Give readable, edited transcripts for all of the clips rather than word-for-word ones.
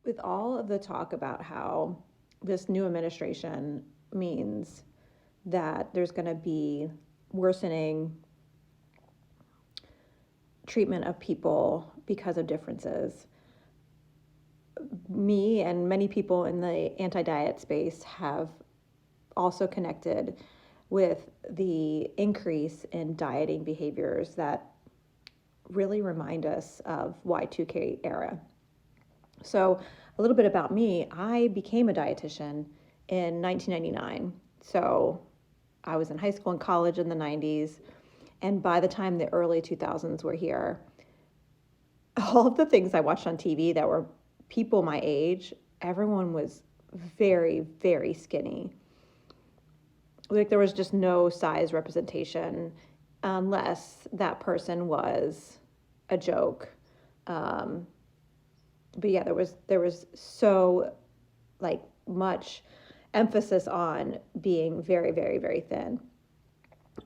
With all of the talk about how this new administration means that there's going to be worsening treatment of people because of differences, me and many people in the anti-diet space have also connected with the increase in dieting behaviors that really remind us of Y2K era. So, a little bit about me, I became a dietitian in 1999. So, I was in high school and college in the 90s. And by the time the early 2000s were here, all of the things I watched on TV that were people my age, everyone was very, very skinny. Like there was just no size representation unless that person was a joke. Um, but yeah, there was so like much emphasis on being very, very, very thin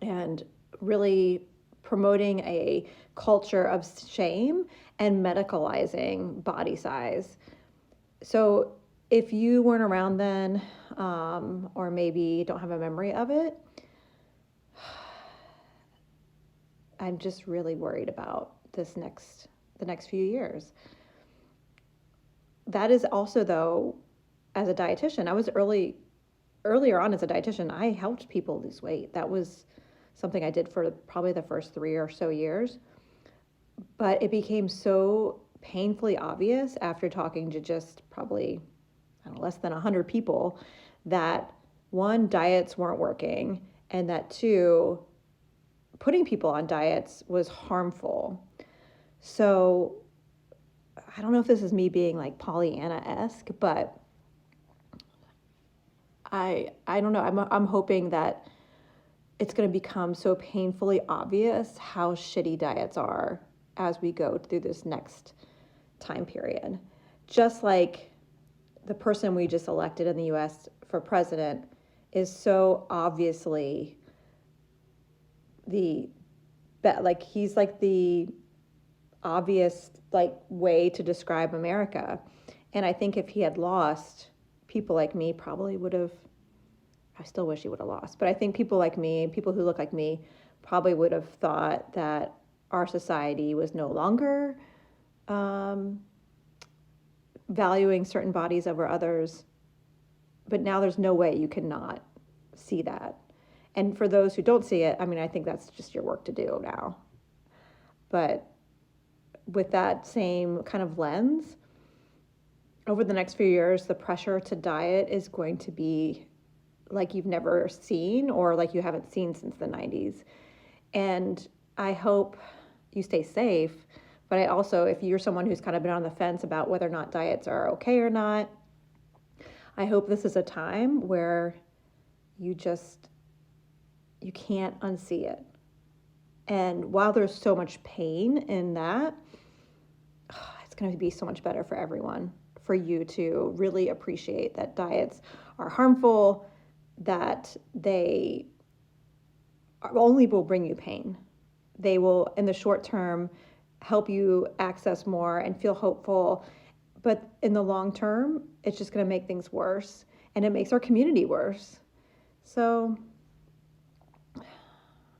and really promoting a culture of shame and medicalizing body size. So if you weren't around then, or maybe don't have a memory of it, I'm just really worried about the next few years. That is also though, as a dietitian, earlier on as a dietitian, I helped people lose weight. That was something I did for probably the first 3 or so years. But it became so painfully obvious after talking to just probably, I don't know, less than 100 people that one, diets weren't working, and that two, putting people on diets was harmful. So I don't know if this is me being like Pollyanna-esque, but I don't know. I'm hoping that it's going to become so painfully obvious how shitty diets are as we go through this next time period. Just like the person we just elected in the US for president is so obviously the like he's like the obvious like way to describe America. And I think if he had lost, people like me probably would have, I still wish he would have lost, but I think people like me, people who look like me, probably would have thought that our society was no longer um, valuing certain bodies over others. But now there's no way you cannot see that. And for those who don't see it, I mean, I think that's just your work to do now. But with that same kind of lens, over the next few years, the pressure to diet is going to be like you've never seen or like you haven't seen since the 90s. And I hope you stay safe. But I also, if you're someone who's kind of been on the fence about whether or not diets are okay or not, I hope this is a time where you just, you can't unsee it. And while there's so much pain in that, it's going to be so much better for everyone, for you to really appreciate that diets are harmful, that they only will bring you pain. They will, in the short term, help you access more and feel hopeful. But in the long term, it's just going to make things worse. And it makes our community worse. So,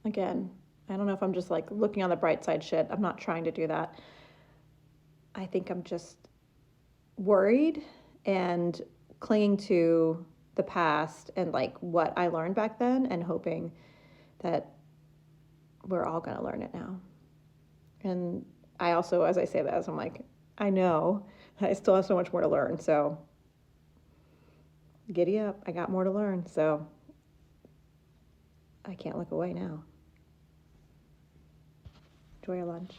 again, I don't know if I'm just like looking on the bright side shit. I'm not trying to do that. I think I'm just worried and clinging to the past and like what I learned back then and hoping that we're all going to learn it now. And I also, as I say that, I'm like, I know I still have so much more to learn. So giddy up. I got more to learn. So I can't look away now. Enjoy your lunch.